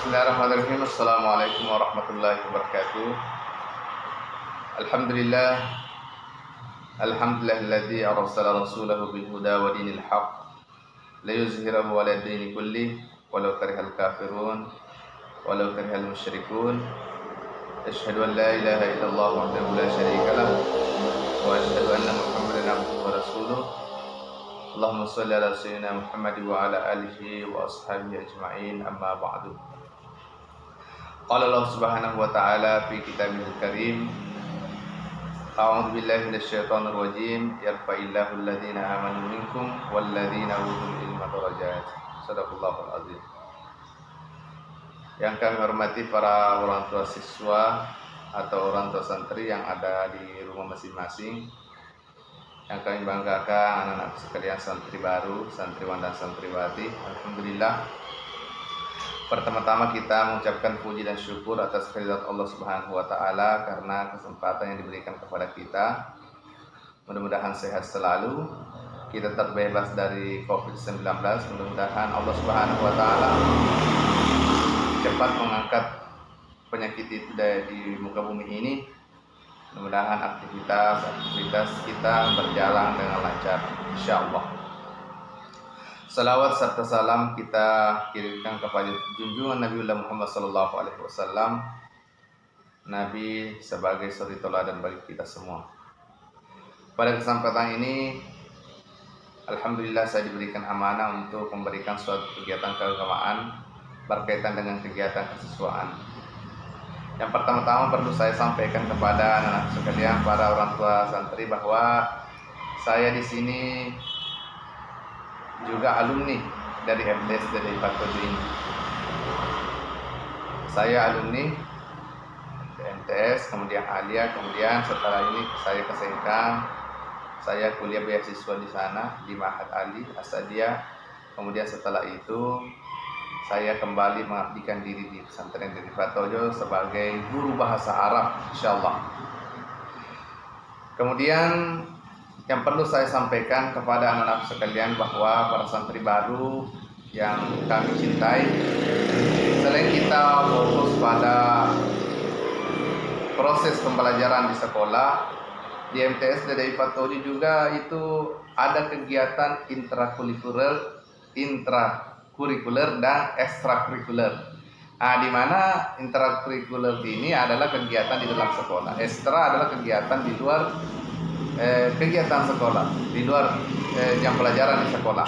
Bismillahirrahmanirrahim. Assalamualaikum warahmatullahi wabarakatuh. Alhamdulillah. Alhamdulillahilladzi arsala rasulahu bil huda wa dinil haqq liyuzhirahu 'ala dini kullih walau karihal kafirun walau karihal musyrikun. Asyhadu an la ilaha illallah wahdahu la syarika lah wa asyhadu anna Muhammadan abduhu wa rasuluh. Allahumma shalli ala sayyidina Muhammad wa ala alihi wa ashabihi ajma'in, amma ba'du. Qala Allah subhanahu wa ta'ala fi kitabihil karim, a'udzu billahi minasyaitonir rajim, yarfa'illahu alladhina amanu minkum walladhina utul ilma darajat. Shadaqallahul azim. Yang kami hormati para orang tua siswa atau orang tua santri yang ada di rumah masing-masing, yang kami banggakan anak-anak sekalian, santri baru, santriwan dan santriwati. Alhamdulillah, pertama-tama kita mengucapkan puji dan syukur atas kehadirat Allah Subhanahu wa taala karena kesempatan yang diberikan kepada kita. Mudah-mudahan sehat selalu, kita terbebas dari Covid-19. Mudah-mudahan Allah Subhanahu wa taala cepat mengangkat penyakit itu dari muka bumi ini. Mudah-mudahan aktivitas kita berjalan dengan lancar, insyaallah. Salawat serta salam kita kirimkan kepada junjungan Nabiullah Muhammad SAW, Nabi sebagai suri teladan bagi kita semua. Pada kesempatan ini, alhamdulillah saya diberikan amanah untuk memberikan suatu kegiatan keagamaan berkaitan dengan kegiatan kesiswaan. Yang pertama-tama perlu saya sampaikan kepada anak-anak sekalian, para orang tua santri, bahwa saya di sini juga alumni dari MTS dari Fatul ini. Saya alumni MTS, kemudian Alia, kemudian setelah ini saya ke Sengkang. Saya kuliah beasiswa di sana di Ma'had Ali Asadiyah. Kemudian setelah itu saya kembali mengabdikan diri di pesantren dari Fatojo sebagai guru bahasa Arab, insyaallah. Kemudian yang perlu saya sampaikan kepada anak-anak sekalian bahwa para santri baru yang kami cintai, selain kita fokus pada proses pembelajaran di sekolah, di MTS dari Fatojo juga itu ada kegiatan intrakurikuler dan ekstrakurikuler. Di mana intrakurikuler ini adalah kegiatan di dalam sekolah, ekstra adalah kegiatan di luar kegiatan sekolah, di luar jam pelajaran di sekolah.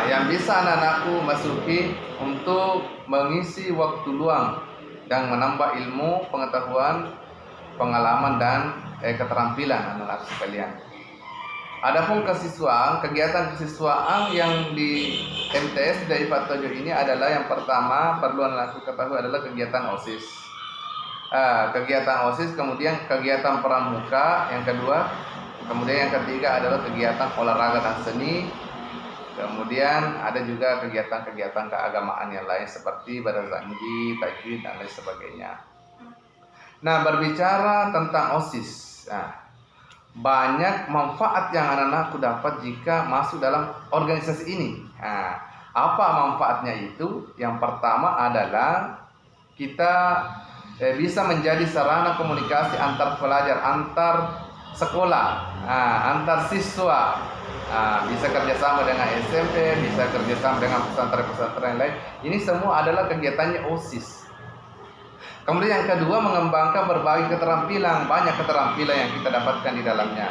Yang bisa anak-anakku masuki untuk mengisi waktu luang dan menambah ilmu, pengetahuan, pengalaman dan keterampilan anak-anak sekalian. Adapun kesiswaan, kegiatan kesiswaan yang di MTS dari Fatojo ini adalah yang pertama perlu anak ketahui adalah kegiatan OSIS. Kegiatan OSIS, kemudian kegiatan pramuka yang kedua, kemudian yang ketiga adalah kegiatan olahraga dan seni. Kemudian ada juga kegiatan-kegiatan keagamaan yang lain seperti barazanji, tajwid dan lain sebagainya. Nah, berbicara tentang OSIS, banyak manfaat yang anak-anakku dapat jika masuk dalam organisasi ini. Apa manfaatnya itu? Yang pertama adalah kita bisa menjadi sarana komunikasi antar pelajar, antar sekolah, antar siswa. Bisa kerjasama dengan SMP, bisa kerjasama dengan pesantren-pesantren lain. Ini semua adalah kegiatannya OSIS. Kemudian yang kedua, mengembangkan berbagai keterampilan, banyak keterampilan yang kita dapatkan di dalamnya.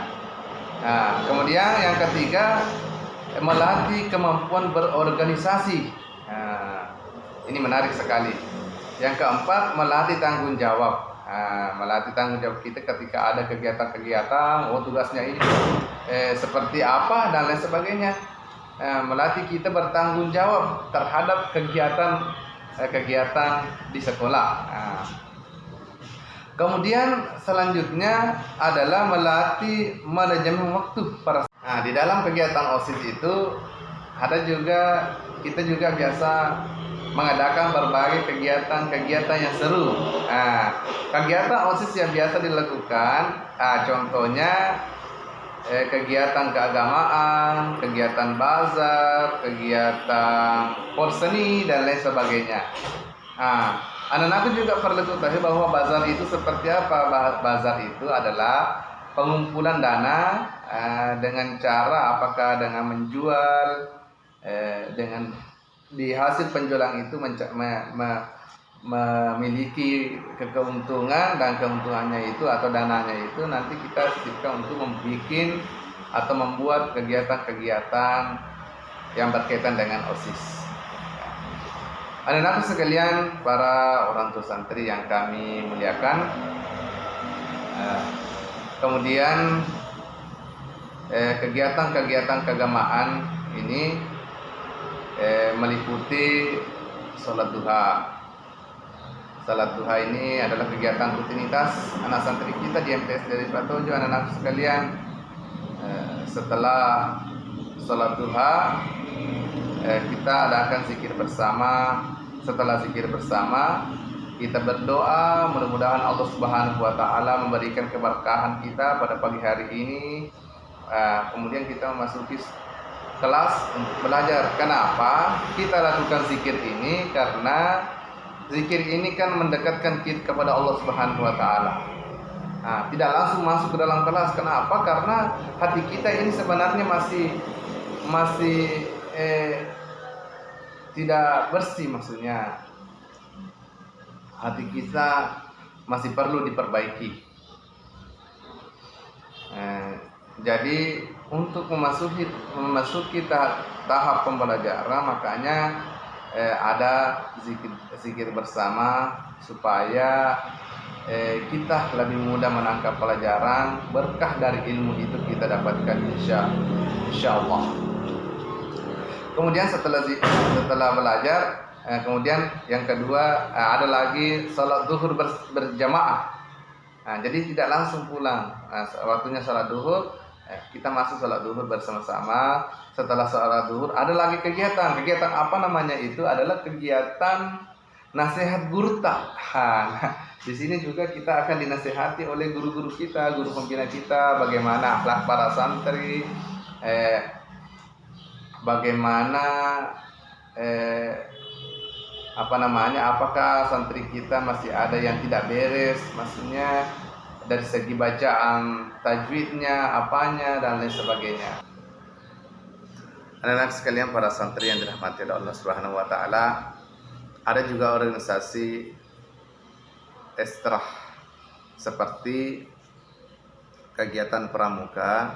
Kemudian yang ketiga, melatih kemampuan berorganisasi. Ini menarik sekali. Yang keempat, melatih tanggung jawab. Melatih tanggung jawab kita ketika ada kegiatan-kegiatan, tugasnya ini seperti apa dan lain sebagainya. Melatih kita bertanggung jawab terhadap kegiatan di sekolah. Kemudian selanjutnya adalah melatih manajemen waktu para. Di dalam kegiatan OSIS itu kita juga biasa mengadakan berbagai kegiatan yang seru. Kegiatan OSIS yang biasa dilakukan, contohnya kegiatan keagamaan, kegiatan bazar, kegiatan porseni dan lain sebagainya. Nah, anak-anakku juga perlu ketahui bahwa bazar itu seperti apa. Bazar itu adalah pengumpulan dana dengan cara apakah dengan menjual, dengan di hasil penjualan itu memiliki keuntungan, dan keuntungannya itu atau dananya itu nanti kita sisipkan untuk membuat atau membuat kegiatan-kegiatan yang berkaitan dengan OSIS. Anak-anak sekalian, para orang tua santri yang kami muliakan, kemudian kegiatan-kegiatan keagamaan ini meliputi sholat duha. Salat duha ini adalah kegiatan rutinitas anak santri kita di MTS dari Patojo. Anak-anak sekalian, setelah sholat duha kita adakan zikir bersama. Setelah zikir bersama kita berdoa, mudah-mudahan Allah Subhanahu wa taala memberikan keberkahan kita pada pagi hari ini. Kemudian kita memasuki kelas untuk belajar. Kenapa kita lakukan zikir ini? Karena zikir ini kan mendekatkan kita kepada Allah Subhanahu wa taala. Tidak langsung masuk ke dalam kelas. Kenapa? Karena hati kita ini sebenarnya masih tidak bersih, maksudnya hati kita masih perlu diperbaiki. Jadi untuk memasuki tahap pembelajaran, makanya ada zikir bersama supaya kita lebih mudah menangkap pelajaran. Berkah dari ilmu itu kita dapatkan insya Allah. Kemudian setelah belajar, kemudian yang kedua ada lagi salat zuhur berjamaah. Jadi tidak langsung pulang. Waktunya salat zuhur, kita masuk salat zuhur bersama-sama. Setelah salat zuhur ada lagi kegiatan. Kegiatan apa namanya itu? Adalah kegiatan nasihat gurta. Di sini juga kita akan dinasihati oleh guru-guru kita, guru pembina kita, bagaimana akhlak para santri, bagaimana apakah santri kita masih ada yang tidak beres, maksudnya dari segi bacaan tajwidnya, apanya dan lain sebagainya. Anak-anak sekalian, para santri yang dirahmati oleh Allah Subhanahu wa taala, ada juga organisasi ekstra seperti kegiatan pramuka.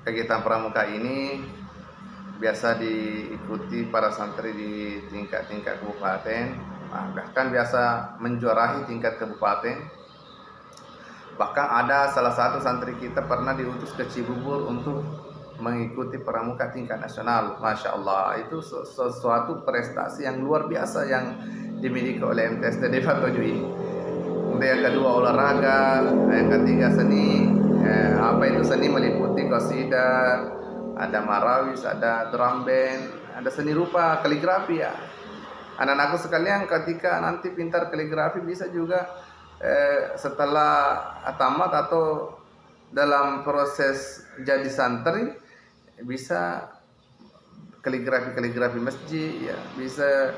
Kegiatan pramuka ini biasa diikuti para santri di tingkat kabupaten, bahkan biasa menjuarai tingkat kabupaten. Bahkan ada salah satu santri kita pernah diutus ke Cibubur untuk mengikuti pramuka tingkat nasional. Masya Allah, itu sesuatu prestasi yang luar biasa yang dimiliki oleh MTS dari Patojo ini. Kemudian yang kedua olahraga, yang ketiga seni. Seni meliputi qasidah, ada marawis, ada drum band, ada seni rupa, kaligrafi ya. Anak-anakku sekalian, ketika nanti pintar kaligrafi bisa juga setelah tamat atau dalam proses jadi santri bisa kaligrafi masjid ya, bisa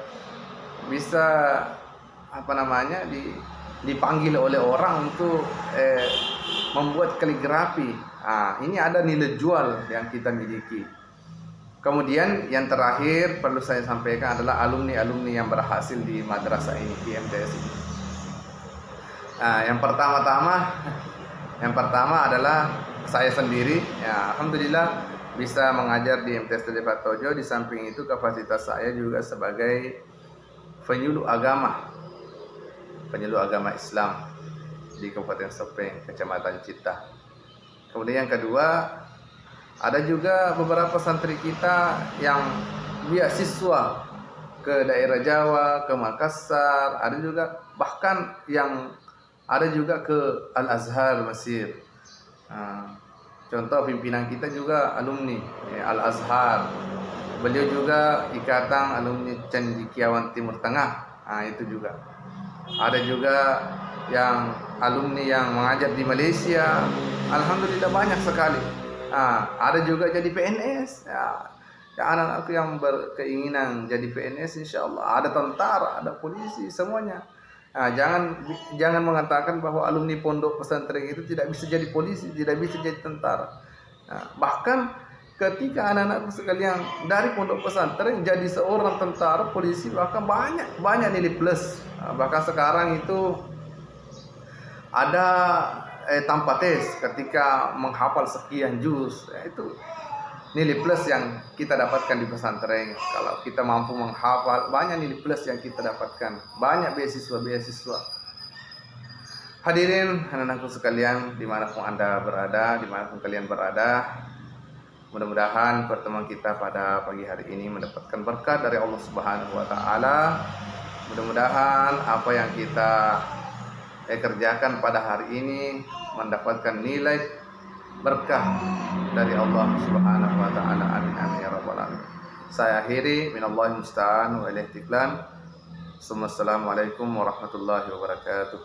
dipanggil oleh orang untuk membuat kaligrafi. Ini ada nilai jual yang kita miliki. Kemudian yang terakhir perlu saya sampaikan adalah alumni-alumni yang berhasil di madrasah ini, di MTS ini. Yang pertama adalah saya sendiri. Ya, alhamdulillah bisa mengajar di MTS dari Patojo. Di samping itu kapasitas saya juga sebagai penyuluh agama Islam di Kabupaten Sopeng, Kecamatan Cita. Kemudian yang kedua, ada juga beberapa santri kita yang beasiswa ke daerah Jawa, ke Makassar, ada juga bahkan yang ada juga ke Al-Azhar Mesir. Contoh pimpinan kita juga alumni Al-Azhar. Beliau juga ikatan alumni Cendekiawan Timur Tengah. Itu juga. Ada juga yang alumni yang mengajar di Malaysia. Alhamdulillah banyak sekali. Ada juga jadi PNS. Ya, anak-anakku yang berkeinginan jadi PNS, insya Allah ada tentara, ada polisi, semuanya. Jangan mengatakan bahwa alumni pondok pesantren itu tidak bisa jadi polisi, tidak bisa jadi tentara. Bahkan ketika anak-anakku sekalian dari pondok pesantren jadi seorang tentara, polisi, bahkan banyak nilai plus. Bahkan sekarang itu ada tanpa tes ketika menghafal sekian juz, itu nilai plus yang kita dapatkan di pesantren. Kalau kita mampu menghafal, banyak nilai plus yang kita dapatkan, banyak beasiswa. Hadirin anak-anakku sekalian, dimanapun Anda berada, dimanapun kalian berada, mudah-mudahan pertemuan kita pada pagi hari ini mendapatkan berkat dari Allah Subhanahu wa Ta'ala. Mudah-mudahan apa yang kita kerjakan pada hari ini mendapatkan nilai berkah dari Allah Subhanahu wa Ta'ala. Amin amin ya rabbal alamin. Saya akhiri, minallahi musta'an wa ilaihi tiklan. Assalamualaikum warahmatullahi wabarakatuh.